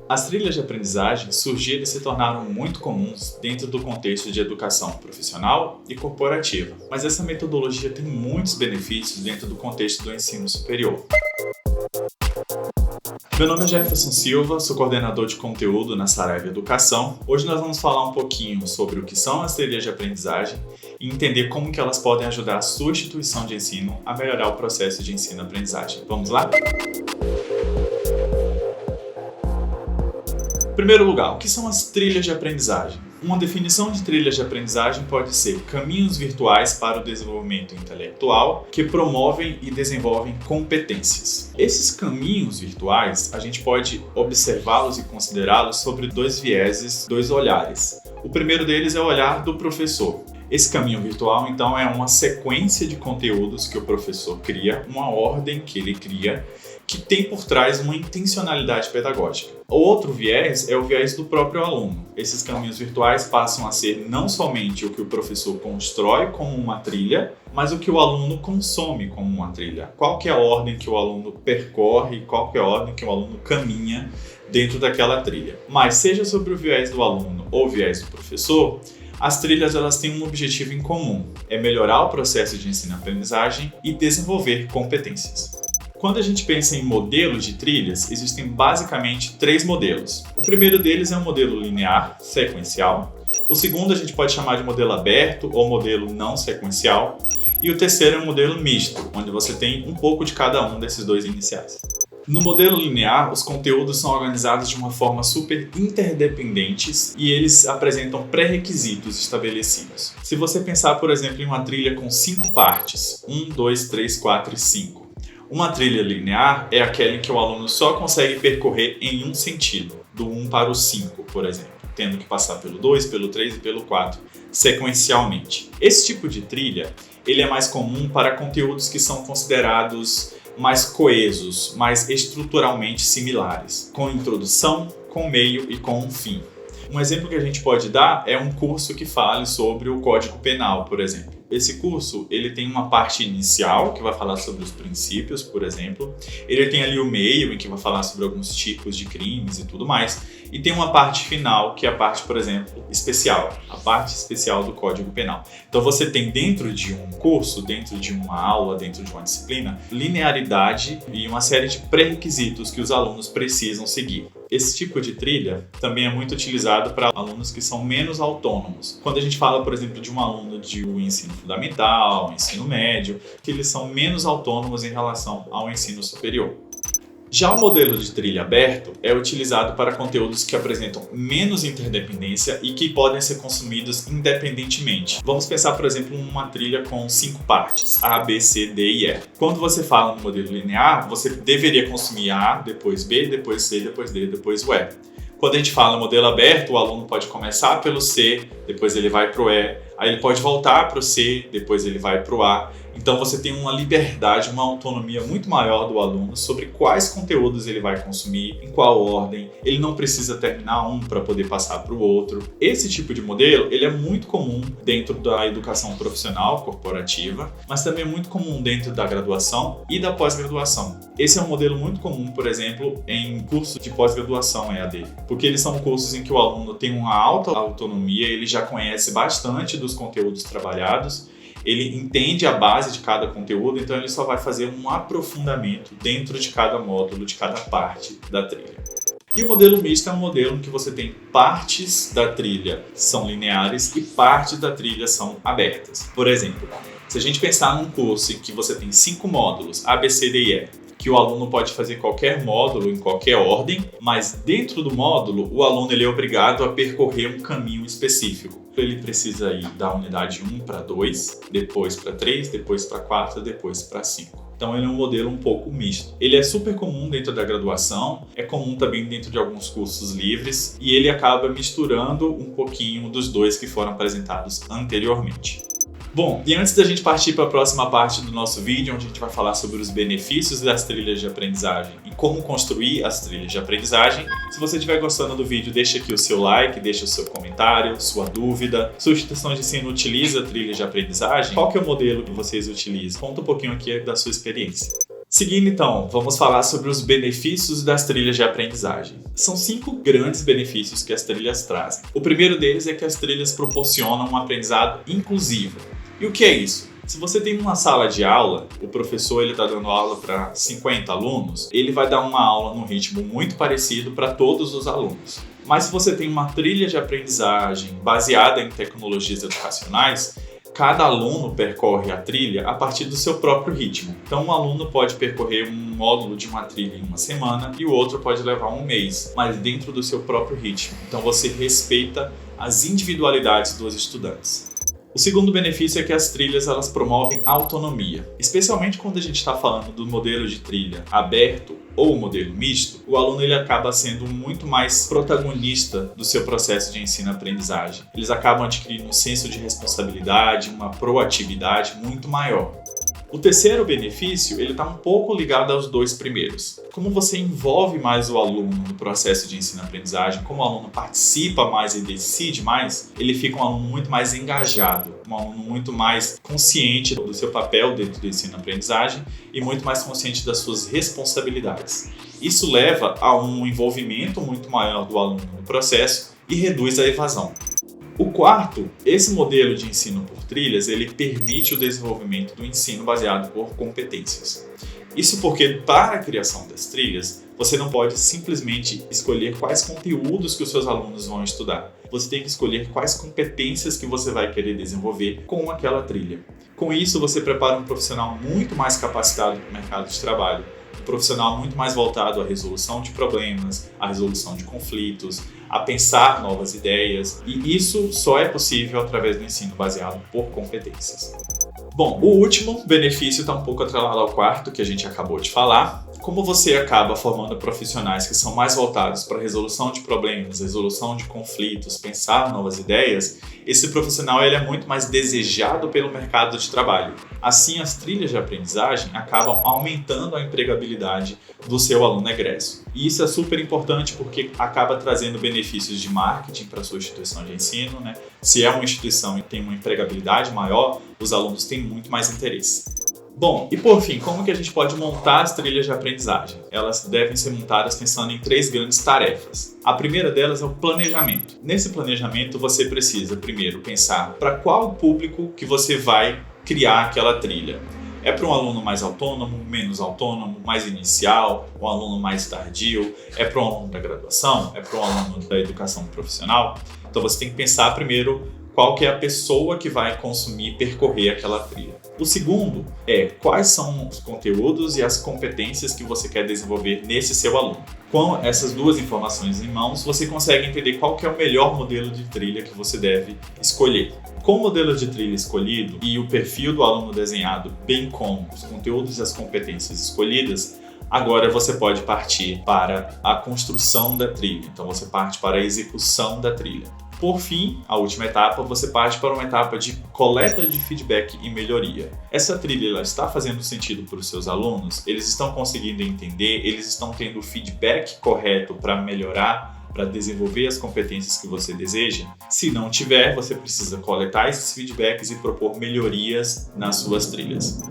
As trilhas de aprendizagem surgiram e se tornaram muito comuns dentro do contexto de educação profissional e corporativa, mas essa metodologia tem muitos benefícios dentro do contexto do ensino superior. Meu nome é Jefferson Silva, sou coordenador de conteúdo na Saraiva Educação. Hoje nós vamos falar um pouquinho sobre o que são as trilhas de aprendizagem e entender como que elas podem ajudar a sua instituição de ensino a melhorar o processo de ensino-aprendizagem. Vamos lá? Em primeiro lugar, o que são as trilhas de aprendizagem? Uma definição de trilhas de aprendizagem pode ser caminhos virtuais para o desenvolvimento intelectual que promovem e desenvolvem competências. Esses caminhos virtuais, a gente pode observá-los e considerá-los sobre dois vieses, dois olhares. O primeiro deles é o olhar do professor. Esse caminho virtual, então, é uma sequência de conteúdos que o professor cria, uma ordem que ele cria, que tem por trás uma intencionalidade pedagógica. O outro viés é o viés do próprio aluno. Esses caminhos virtuais passam a ser não somente o que o professor constrói como uma trilha, mas o que o aluno consome como uma trilha. Qual que é a ordem que o aluno percorre, qual que é a ordem que o aluno caminha dentro daquela trilha. Mas seja sobre o viés do aluno ou o viés do professor, as trilhas elas têm um objetivo em comum, é melhorar o processo de ensino-aprendizagem e desenvolver competências. Quando a gente pensa em modelos de trilhas, existem basicamente três modelos. O primeiro deles é um modelo linear, sequencial. O segundo a gente pode chamar de modelo aberto ou modelo não sequencial. E o terceiro é um modelo misto, onde você tem um pouco de cada um desses dois iniciais. No modelo linear, os conteúdos são organizados de uma forma super interdependentes e eles apresentam pré-requisitos estabelecidos. Se você pensar, por exemplo, em uma trilha com 5 partes, 1, 2, 3, 4 e 5. Uma trilha linear é aquela em que o aluno só consegue percorrer em um sentido, do 1 para o 5, por exemplo, tendo que passar pelo 2, pelo 3 e pelo 4, sequencialmente. Esse tipo de trilha ele é mais comum para conteúdos que são considerados mais coesos, mais estruturalmente similares, com introdução, com meio e com um fim. Um exemplo que a gente pode dar é um curso que fale sobre o Código Penal, por exemplo. Esse curso ele tem uma parte inicial, que vai falar sobre os princípios, por exemplo. Ele tem ali o meio, em que vai falar sobre alguns tipos de crimes e tudo mais. E tem uma parte final, que é a parte, por exemplo, especial. A parte especial do Código Penal. Então você tem dentro de um curso, dentro de uma aula, dentro de uma disciplina, linearidade e uma série de pré-requisitos que os alunos precisam seguir. Esse tipo de trilha também é muito utilizado para alunos que são menos autônomos. Quando a gente fala, por exemplo, de um aluno de ensino fundamental, ensino médio, que eles são menos autônomos em relação ao ensino superior. Já o modelo de trilha aberto é utilizado para conteúdos que apresentam menos interdependência e que podem ser consumidos independentemente. Vamos pensar, por exemplo, em uma trilha com 5 partes, A, B, C, D e E. Quando você fala no modelo linear, você deveria consumir A, depois B, depois C, depois D, depois o E. Quando a gente fala modelo aberto, o aluno pode começar pelo C, depois ele vai para o E, aí ele pode voltar para o C, depois ele vai para o A. Então você tem uma liberdade, uma autonomia muito maior do aluno sobre quais conteúdos ele vai consumir, em qual ordem. Ele não precisa terminar um para poder passar para o outro. Esse tipo de modelo ele é muito comum dentro da educação profissional corporativa, mas também é muito comum dentro da graduação e da pós-graduação. Esse é um modelo muito comum, por exemplo, em cursos de pós-graduação EAD, porque eles são cursos em que o aluno tem uma alta autonomia, ele já conhece bastante dos conteúdos trabalhados, ele entende a base de cada conteúdo, então ele só vai fazer um aprofundamento dentro de cada módulo, de cada parte da trilha. E o modelo misto é um modelo em que você tem partes da trilha são lineares e partes da trilha são abertas. Por exemplo, se a gente pensar num curso em que você tem 5 módulos, A, B, C, D e E, que o aluno pode fazer qualquer módulo em qualquer ordem, mas dentro do módulo o aluno ele é obrigado a percorrer um caminho específico. Ele precisa ir da unidade 1 para 2, depois para 3, depois para 4, depois para 5. Então ele é um modelo um pouco misto. Ele é super comum dentro da graduação, é comum também dentro de alguns cursos livres e ele acaba misturando um pouquinho dos dois que foram apresentados anteriormente. Bom, e antes da gente partir para a próxima parte do nosso vídeo, onde a gente vai falar sobre os benefícios das trilhas de aprendizagem e como construir as trilhas de aprendizagem, se você estiver gostando do vídeo, deixa aqui o seu like, deixa o seu comentário, sua dúvida. Sua instituição de ensino utiliza trilhas de aprendizagem? Qual que é o modelo que vocês utilizam? Conta um pouquinho aqui da sua experiência. Seguindo então, vamos falar sobre os benefícios das trilhas de aprendizagem. São 5 grandes benefícios que as trilhas trazem. O primeiro deles é que as trilhas proporcionam um aprendizado inclusivo. E o que é isso? Se você tem uma sala de aula, o professor está dando aula para 50 alunos, ele vai dar uma aula num ritmo muito parecido para todos os alunos. Mas se você tem uma trilha de aprendizagem baseada em tecnologias educacionais, cada aluno percorre a trilha a partir do seu próprio ritmo. Então, um aluno pode percorrer um módulo de uma trilha em uma semana e o outro pode levar um mês, mas dentro do seu próprio ritmo. Então, você respeita as individualidades dos estudantes. O segundo benefício é que as trilhas elas promovem autonomia, especialmente quando a gente está falando do modelo de trilha aberto ou modelo misto, o aluno ele acaba sendo muito mais protagonista do seu processo de ensino-aprendizagem. Eles acabam adquirindo um senso de responsabilidade, uma proatividade muito maior. O terceiro benefício, ele está um pouco ligado aos 2 primeiros. Como você envolve mais o aluno no processo de ensino-aprendizagem, como o aluno participa mais e decide mais, ele fica um aluno muito mais engajado, um aluno muito mais consciente do seu papel dentro do ensino-aprendizagem e muito mais consciente das suas responsabilidades. Isso leva a um envolvimento muito maior do aluno no processo e reduz a evasão. O quarto, esse modelo de ensino por trilhas, ele permite o desenvolvimento do ensino baseado por competências. Isso porque, para a criação das trilhas, você não pode simplesmente escolher quais conteúdos que os seus alunos vão estudar. Você tem que escolher quais competências que você vai querer desenvolver com aquela trilha. Com isso, você prepara um profissional muito mais capacitado para o mercado de trabalho, um profissional muito mais voltado à resolução de problemas, à resolução de conflitos, a pensar novas ideias, e isso só é possível através do ensino baseado por competências. Bom, o último benefício está um pouco atrelado ao quarto, que a gente acabou de falar. Como você acaba formando profissionais que são mais voltados para a resolução de problemas, resolução de conflitos, pensar novas ideias, esse profissional ele é muito mais desejado pelo mercado de trabalho. Assim, as trilhas de aprendizagem acabam aumentando a empregabilidade do seu aluno egresso. E isso é super importante porque acaba trazendo benefícios de marketing para a sua instituição de ensino, né? Se é uma instituição e tem uma empregabilidade maior, os alunos têm muito mais interesse. Bom, e por fim, como que a gente pode montar as trilhas de aprendizagem? Elas devem ser montadas pensando em 3 grandes tarefas. A primeira delas é o planejamento. Nesse planejamento, você precisa primeiro pensar para qual público que você vai criar aquela trilha. É para um aluno mais autônomo, menos autônomo, mais inicial, um aluno mais tardio? É para um aluno da graduação? É para um aluno da educação profissional? Então você tem que pensar primeiro qual que é a pessoa que vai consumir e percorrer aquela trilha. O segundo é quais são os conteúdos e as competências que você quer desenvolver nesse seu aluno. Com essas 2 informações em mãos, você consegue entender qual que é o melhor modelo de trilha que você deve escolher. Com o modelo de trilha escolhido e o perfil do aluno desenhado, bem como os conteúdos e as competências escolhidas, agora você pode partir para a construção da trilha. Então você parte para a execução da trilha. Por fim, a última etapa, você parte para uma etapa de coleta de feedback e melhoria. Essa trilha ela está fazendo sentido para os seus alunos? Eles estão conseguindo entender? Eles estão tendo o feedback correto para melhorar, para desenvolver as competências que você deseja? Se não tiver, você precisa coletar esses feedbacks e propor melhorias nas suas trilhas.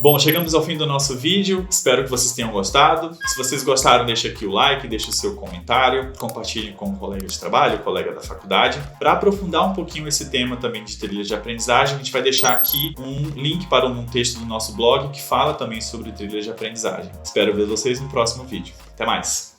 Bom, chegamos ao fim do nosso vídeo, espero que vocês tenham gostado. Se vocês gostaram, deixa aqui o like, deixa o seu comentário, compartilhem com um colega de trabalho, colega da faculdade. Para aprofundar um pouquinho esse tema também de trilhas de aprendizagem, a gente vai deixar aqui um link para um texto do nosso blog que fala também sobre trilhas de aprendizagem. Espero ver vocês no próximo vídeo. Até mais!